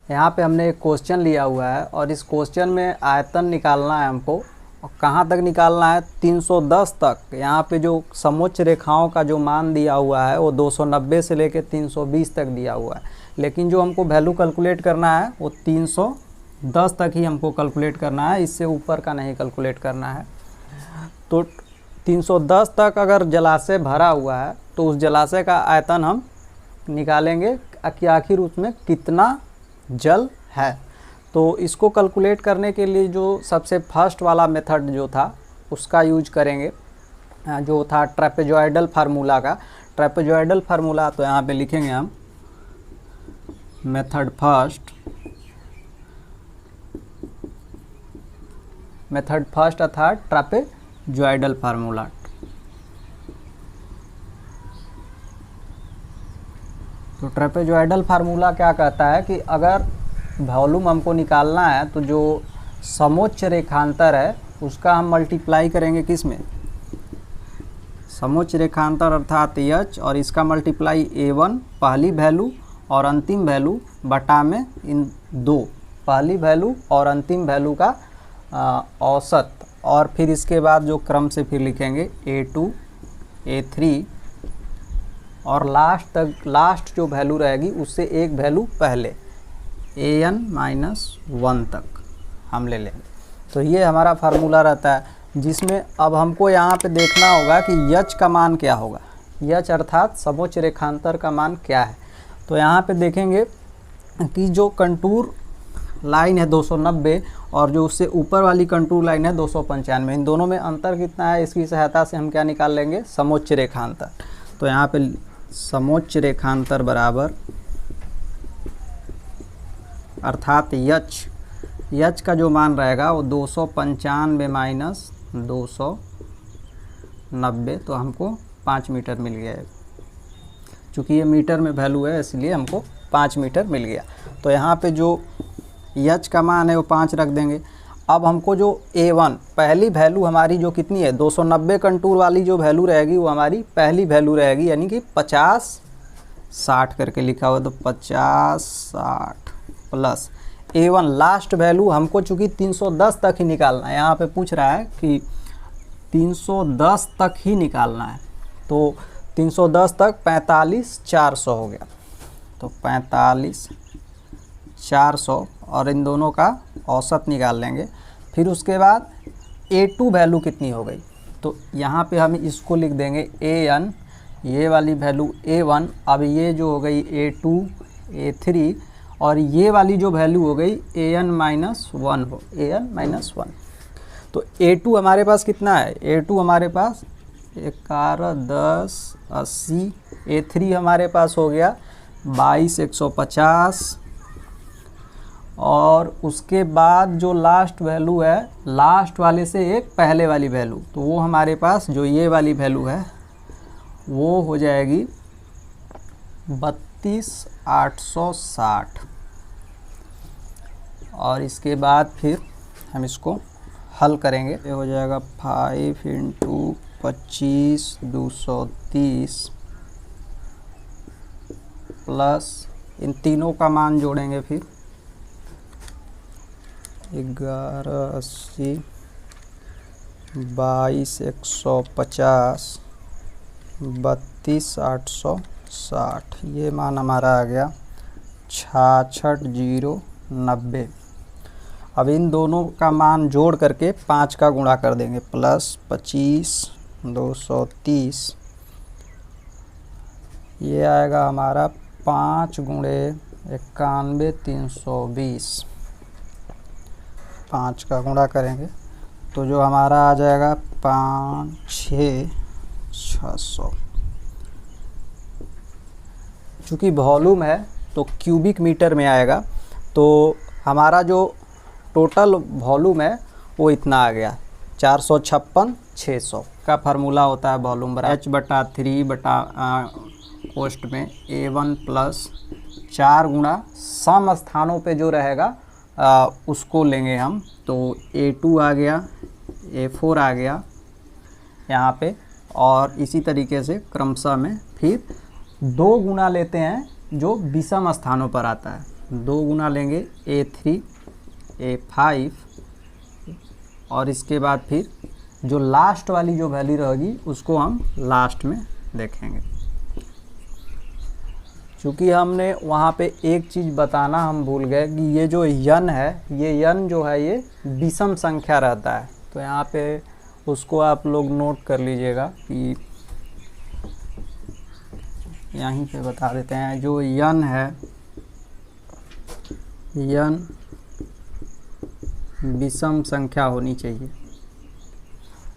यहाँ पे हमने एक क्वेश्चन लिया हुआ है और इस क्वेश्चन में आयतन निकालना है हमको। और कहाँ तक निकालना है? 310 तक। यहाँ पे जो समोच्च रेखाओं का जो मान दिया हुआ है वो 290 से लेकर 320 तक दिया हुआ है, लेकिन जो हमको वैल्यू कैलकुलेट करना है वो 310 तक ही हमको कैलकुलेट करना है, इससे ऊपर का नहीं कैलकुलेट करना है। तो 310 तक अगर जलाशय भरा हुआ है तो उस जलाशय का आयतन हम निकालेंगे कि आखिर उसमें कितना जल है। तो इसको कैलकुलेट करने के लिए जो सबसे फर्स्ट वाला मेथड जो था उसका यूज करेंगे, जो था ट्रेपेजॉइडल फार्मूला का। ट्रेपेजॉइडल फार्मूला तो यहाँ पे लिखेंगे हम मेथड फर्स्ट अर्थात ट्रेपेजॉइडल फार्मूला। तो ट्रेपेजॉइडल फार्मूला क्या कहता है कि अगर वॉल्यूम हमको निकालना है तो जो समोच्च रेखांतर है उसका हम मल्टीप्लाई करेंगे किस में? समोच्च रेखांतर अर्थात एच, और इसका मल्टीप्लाई A1 पहली वैल्यू और अंतिम वैल्यू बटा में इन दो, पहली वैल्यू और अंतिम वैल्यू का औसत, और फिर इसके बाद जो क्रम से फिर लिखेंगे A2 A3 और लास्ट जो वैल्यू रहेगी उससे एक वैल्यू पहले AN-1 तक हम ले लेंगे। तो ये हमारा फार्मूला रहता है, जिसमें अब हमको यहाँ पे देखना होगा कि यच का मान क्या होगा। यच अर्थात समोच्च रेखांतर का मान क्या है। तो यहाँ पे देखेंगे कि जो कंटूर लाइन है 290 और जो उससे ऊपर वाली कंटूर लाइन है 295, इन दोनों में अंतर कितना है, इसकी सहायता से हम क्या निकाल लेंगे? समोच्च रेखांतर। तो यहाँ पे समोच्च रेखांतर बराबर अर्थात यच का जो मान रहेगा वो 295 माइनस 290, तो हमको 5 मीटर मिल गया है। चूँकि ये मीटर में वैल्यू है इसलिए हमको 5 मीटर मिल गया। तो यहाँ पे जो यच का मान है वो 5 रख देंगे। अब हमको जो A1 पहली वैल्यू हमारी जो कितनी है 290 कंटूर वाली जो वैल्यू रहेगी वो हमारी पहली वैल्यू रहेगी, यानी कि 50-60 करके लिखा हुआ। तो 50-60 प्लस A1 लास्ट वैल्यू हमको चूँकि 310 तक ही निकालना है, यहाँ पे पूछ रहा है कि 310 तक ही निकालना है। तो 310 तक 45-400 हो गया। तो 45-400 और इन दोनों का औसत निकाल लेंगे। फिर उसके बाद A2 वैल्यू कितनी हो गई, तो यहाँ पे हम इसको लिख देंगे AN, ये वाली वैल्यू A1, अब ये जो हो गई A2 A3 और ये वाली जो वैल्यू हो गई AN-1 तो A2 हमारे पास कितना है? A2 हमारे पास 11, 10, 80। A3 हमारे पास हो गया 22,150 और उसके बाद जो लास्ट वैल्यू है लास्ट वाले से एक पहले वाली वैल्यू, तो वो हमारे पास जो ये वाली वैल्यू है वो हो जाएगी 32,860। और इसके बाद फिर हम इसको हल करेंगे। ये हो जाएगा 5 × 25 230 प्लस इन तीनों का मान जोड़ेंगे फिर 1180 22,150 32,860, ये मान हमारा आ गया 66,090। अब इन दोनों का मान जोड़ करके 5 का गुणा कर देंगे, प्लस 25 230, ये आएगा हमारा 5 × 91 320। 5 का गुणा करेंगे तो जो हमारा आ जाएगा 5,600। चूँकि वॉल्यूम है तो क्यूबिक मीटर में आएगा, तो हमारा जो टोटल वॉल्यूम है वो इतना आ गया 456,600 का फार्मूला होता है वॉल्यूम बराबर H/3 पोस्ट में A1 प्लस 4 गुणा सम स्थानों पे जो रहेगा उसको लेंगे हम। तो A2 आ गया, A4 आ गया यहाँ पे, और इसी तरीके से क्रमशः में फिर 2 गुना लेते हैं जो विषम स्थानों पर आता है। 2 गुना लेंगे A3 A5 और इसके बाद फिर जो लास्ट वाली जो वैल्यू रहेगी उसको हम लास्ट में देखेंगे। चूँकि हमने वहाँ पे एक चीज़ बताना हम भूल गए कि ये जो यन है, ये यन जो है ये विषम संख्या रहता है। तो यहाँ पे उसको आप लोग नोट कर लीजिएगा कि यहीं पे बता देते हैं। जो यन है, यन विषम संख्या होनी चाहिए।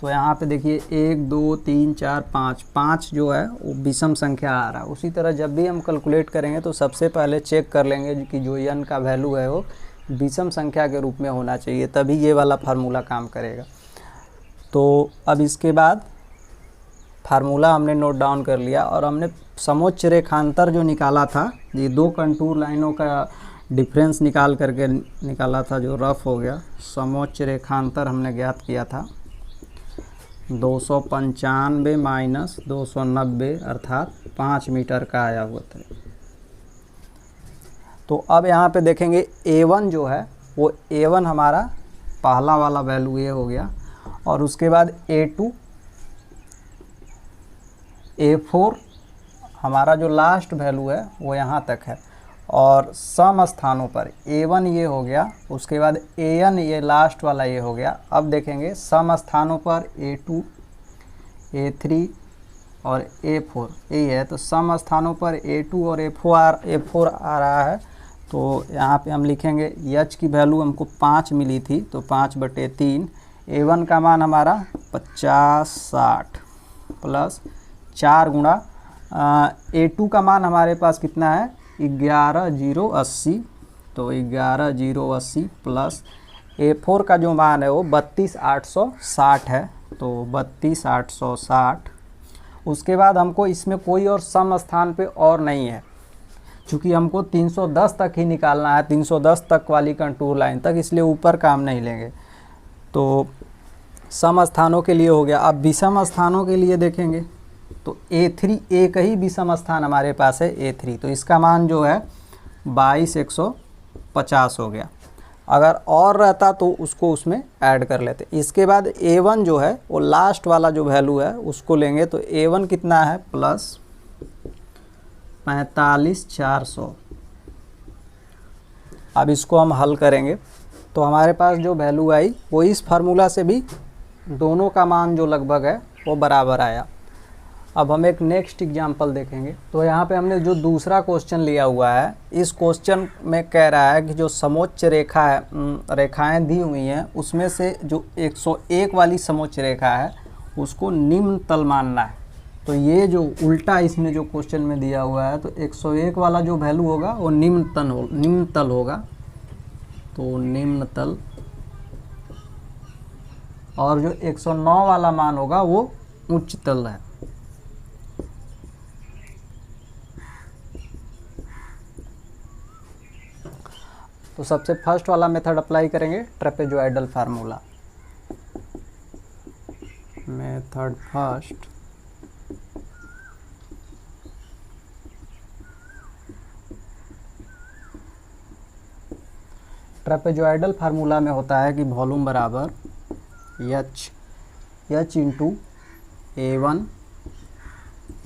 तो यहाँ पे देखिए 1 2 3 4 5 5 जो है वो विषम संख्या आ रहा है। उसी तरह जब भी हम कैलकुलेट करेंगे तो सबसे पहले चेक कर लेंगे कि जो यन का वैल्यू है वो विषम संख्या के रूप में होना चाहिए, तभी ये वाला फार्मूला काम करेगा। तो अब इसके बाद फार्मूला हमने नोट डाउन कर लिया और हमने समोच्च रेखांतर जो निकाला था, ये 2 कंटूर लाइनों का डिफरेंस निकाल करके निकाला था जो रफ हो गया। समोच्च रेखांतर हमने ज्ञात किया था 295 माइनस 290 अर्थात 5 मीटर का आया हुआ था। तो अब यहाँ पे देखेंगे A1 जो है वो A1 हमारा पहला वाला वैल्यू ये हो गया और उसके बाद A2 A4 हमारा जो लास्ट वैल्यू है वो यहाँ तक है और सम स्थानों पर A1 ये हो गया, उसके बाद AN ये लास्ट वाला ये हो गया। अब देखेंगे सम स्थानों पर A2 A3 और A4 यही है। तो सम स्थानों पर A2 और A4 आ रहा है। तो यहाँ पे हम लिखेंगे H की वैल्यू हमको 5 मिली थी, तो 5/3 A1 का मान हमारा 50/60 प्लस 4 गुणा A2 का मान हमारे पास कितना है 11,080, तो 11,080 प्लस A4 का जो मान है वो 32,860 है, तो 32,860। उसके बाद हमको इसमें कोई और सम स्थान पे और नहीं है, क्योंकि हमको 310 तक ही निकालना है, 310 तक वाली कंटूर लाइन तक, इसलिए ऊपर काम नहीं लेंगे। तो सम स्थानों के लिए हो गया। अब विषम स्थानों के लिए देखेंगे तो A3 एक ही विषम स्थान हमारे पास है A3, तो इसका मान जो है 22,150 हो गया। अगर और रहता तो उसको उसमें ऐड कर लेते। इसके बाद A1 जो है वो लास्ट वाला जो वैल्यू है उसको लेंगे, तो A1 कितना है प्लस 45,400। अब इसको हम हल करेंगे तो हमारे पास जो वैल्यू आई वो इस फार्मूला से भी दोनों का मान जो लगभग है वो बराबर आया। अब हम एक नेक्स्ट एग्जांपल देखेंगे। तो यहाँ पे हमने जो दूसरा क्वेश्चन लिया हुआ है, इस क्वेश्चन में कह रहा है कि जो समोच्च रेखा है, रेखाएं दी हुई हैं, उसमें से जो 101 वाली समोच्च रेखा है उसको निम्न तल मानना है। तो ये जो उल्टा इसमें जो क्वेश्चन में दिया हुआ है, तो 101 वाला जो वैल्यू होगा वो निम्न तल होगा, तो निम्न तल, और जो 109 वाला मान होगा वो उच्च तल है। तो सबसे फर्स्ट वाला मेथड अप्लाई करेंगे, trapezoidal formula. Method first, trapezoidal formula में होता है कि वॉल्यूम बराबर H into A1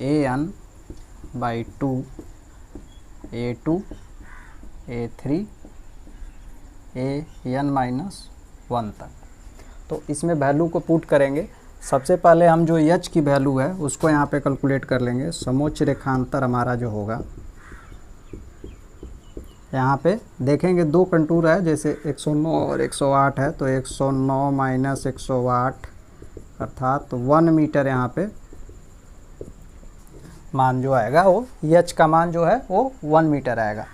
AN by 2 A2 A3 AN-1 तक। तो इसमें वैल्यू को पुट करेंगे। सबसे पहले हम जो H की वैल्यू है उसको यहाँ पे कैलकुलेट कर लेंगे। समोच्च रेखांतर हमारा जो होगा, यहाँ पे देखेंगे 2 कंटूर है, जैसे 109 और 108 है, तो 109 माइनस 108 अर्थात 1 मीटर यहाँ पे मान जो आएगा वो H का मान जो है वो 1 मीटर आएगा।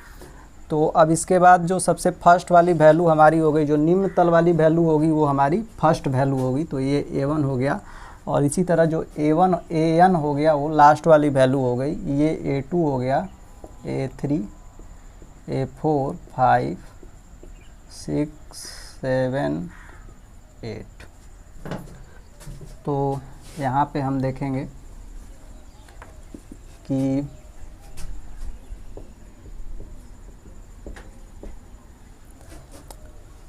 तो अब इसके बाद जो सबसे फर्स्ट वाली वैल्यू हमारी हो गई, जो निम्न तल वाली वैल्यू होगी वो हमारी फर्स्ट वैल्यू होगी, तो ये A1 हो गया। और इसी तरह जो A1 AN हो गया वो लास्ट वाली वैल्यू हो गई, ये A2 हो गया, A3 A4 5 6 7 8। तो यहाँ पे हम देखेंगे कि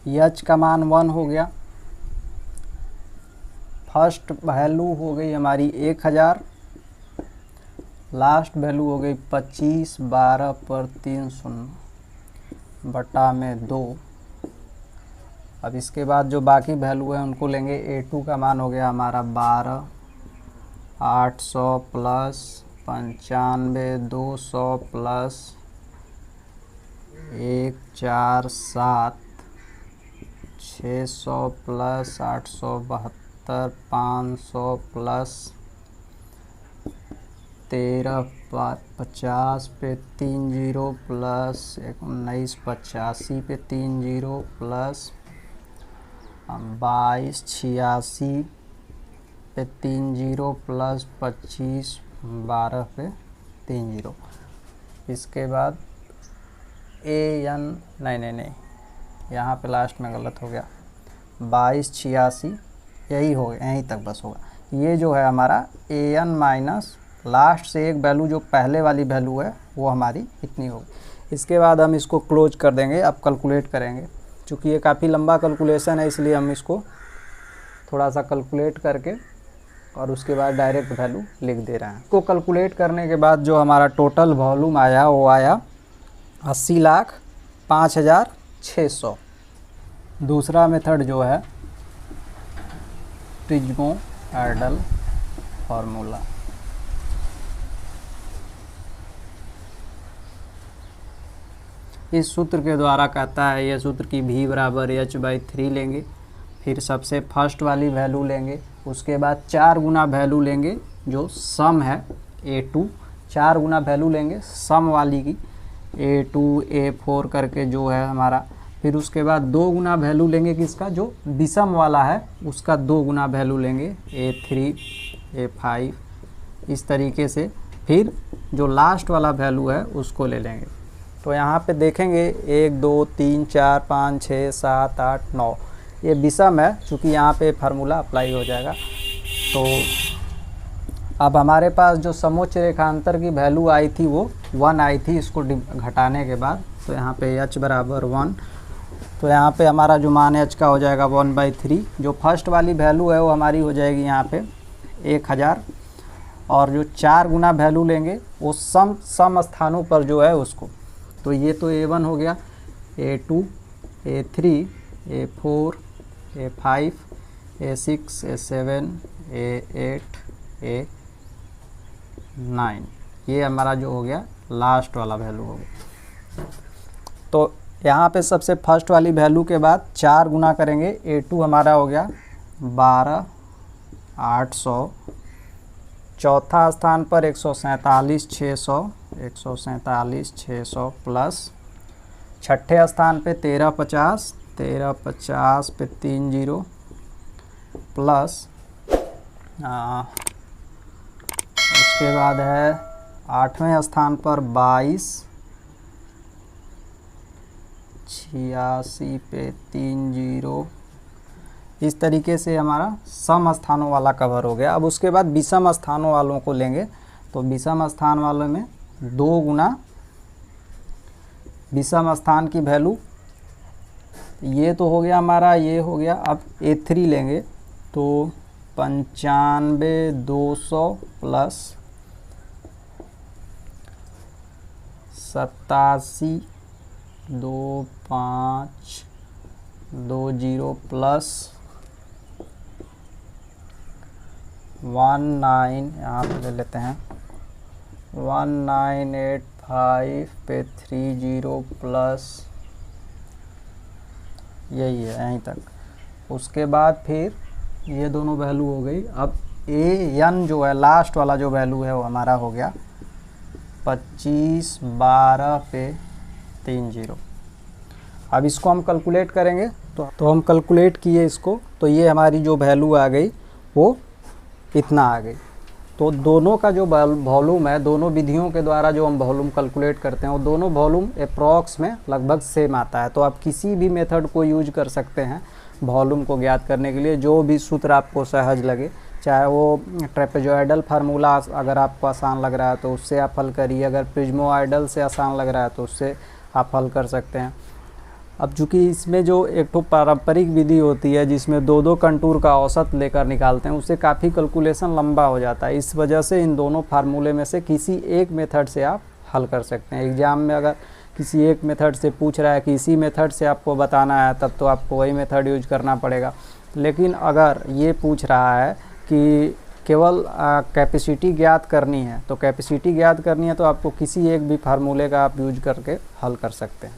एच का मान 1 हो गया, फर्स्ट वैल्यू हो गई हमारी 1000, लास्ट वैल्यू हो गई 25, 12 पर 3 शून्य बटा में 2। अब इसके बाद जो बाकी वैल्यू है उनको लेंगे। A2 का मान हो गया हमारा 12, 800 प्लस 95, 200 प्लस 147, 600 प्लस 872, 500 प्लस 1350 पे 3 जीरो प्लस 1985 पे 3 जीरो प्लस 2286 पे 3 जीरो प्लस 25 12 पे 3 जीरो। इसके बाद नहीं, यहाँ पे लास्ट में गलत हो गया, 2286 यही हो गया, यहीं तक बस होगा। ये जो है हमारा AN माइनस लास्ट से एक वैल्यू जो पहले वाली वैल्यू है वो हमारी इतनी होगी। इसके बाद हम इसको क्लोज कर देंगे। अब कैलकुलेट करेंगे, चूँकि ये काफ़ी लंबा कैलकुलेशन है इसलिए हम इसको थोड़ा सा कैलकुलेट करके और उसके बाद डायरेक्ट वैल्यू लिख दे रहे हैं। इसको कैलकुलेट करने के बाद जो हमारा टोटल वॉल्यूम आया वो आया 80,05,600। दूसरा मेथड जो है ट्रिग्मोइडल फार्मूला। इस सूत्र के द्वारा कहता है, यह सूत्र की V बराबर H/3 लेंगे, फिर सबसे फर्स्ट वाली वैल्यू लेंगे, उसके बाद 4 गुना वैल्यू लेंगे जो सम है A2, 4 गुना वैल्यू लेंगे सम वाली की A2 A4 करके जो है हमारा, फिर उसके बाद 2 गुना वैल्यू लेंगे किसका, जो विषम वाला है उसका 2 गुना वैल्यू लेंगे A3 A5, इस तरीके से फिर जो लास्ट वाला वैल्यू है उसको ले लेंगे। तो यहाँ पे देखेंगे 1 2 3 4 5 6 7 8 9 ये विषम है, चूँकि यहाँ पे फार्मूला अप्लाई हो जाएगा। तो अब हमारे पास जो समोच्च रेखांतर की वैल्यू आई थी वो 1 आई थी, इसको घटाने के बाद। तो यहाँ पे H बराबर 1, तो यहाँ पे हमारा जो मान H का हो जाएगा 1/3। जो फर्स्ट वाली वैल्यू है वो हमारी हो जाएगी यहाँ पे 1000, और जो 4 गुना वैल्यू लेंगे वो सम स्थानों पर जो है उसको। तो ये तो A1 हो गया, A2 A3 A4 A5 A6 A7 A8 A9, ये हमारा जो हो गया लास्ट वाला वैल्यू हो गया। तो यहाँ पे सबसे फर्स्ट वाली वैल्यू के बाद 4 गुना करेंगे, A2 हमारा हो गया 12,800, चौथा स्थान पर 147,600 प्लस छठे स्थान पे 1350 पे 3 जीरो प्लस उसके बाद है 8वें स्थान पर 2286 पे 3 जीरो। इस तरीके से हमारा सम स्थानों वाला कवर हो गया। अब उसके बाद विषम स्थानों वालों को लेंगे, तो विषम स्थान वालों में 2 गुना विषम स्थान की वैल्यू, ये तो हो गया हमारा, ये हो गया। अब A3 लेंगे तो 95,200 प्लस 87,2520 प्लस 19, यहाँ पे ले लेते हैं 1985 पे 30 प्लस, यही है यहीं तक। उसके बाद फिर ये दोनों वैल्यू हो गई। अब AN जो है लास्ट वाला जो वैल्यू है वो हमारा हो गया 25,12 पे 3 जीरो। अब इसको हम कैलकुलेट करेंगे, तो हम कैलकुलेट किए इसको, तो ये हमारी जो वैल्यू आ गई वो इतना आ गई। तो दोनों का जो वॉल्यूम है, दोनों विधियों के द्वारा जो हम वॉल्यूम कैलकुलेट करते हैं वो दोनों वॉल्यूम अप्रॉक्स में लगभग सेम आता है। तो आप किसी भी मेथड को यूज कर सकते हैं वॉल्यूम को ज्ञात करने के लिए, जो भी सूत्र आपको सहज लगे, चाहे वो ट्रेपेजॉइडल फार्मूला अगर आपको आसान लग रहा है तो उससे आप हल करिए, अगर प्रिज्मोइडल से आसान लग रहा है तो उससे आप हल कर सकते हैं। अब चूँकि इसमें जो एक तो पारंपरिक विधि होती है जिसमें दो दो कंटूर का औसत लेकर निकालते हैं, उससे काफ़ी कैलकुलेशन लंबा हो जाता है। इस वजह से इन दोनों फार्मूले में से किसी एक मेथड से आप हल कर सकते हैं। एग्ज़ाम में अगर किसी एक मेथड से पूछ रहा है कि इसी मेथड से आपको बताना है, तब तो आपको वही मेथड यूज करना पड़ेगा। लेकिन अगर ये पूछ रहा है कि केवल कैपेसिटी ज्ञात करनी है, तो कैपेसिटी ज्ञात करनी है तो आपको किसी एक भी फार्मूले का आप यूज करके हल कर सकते हैं।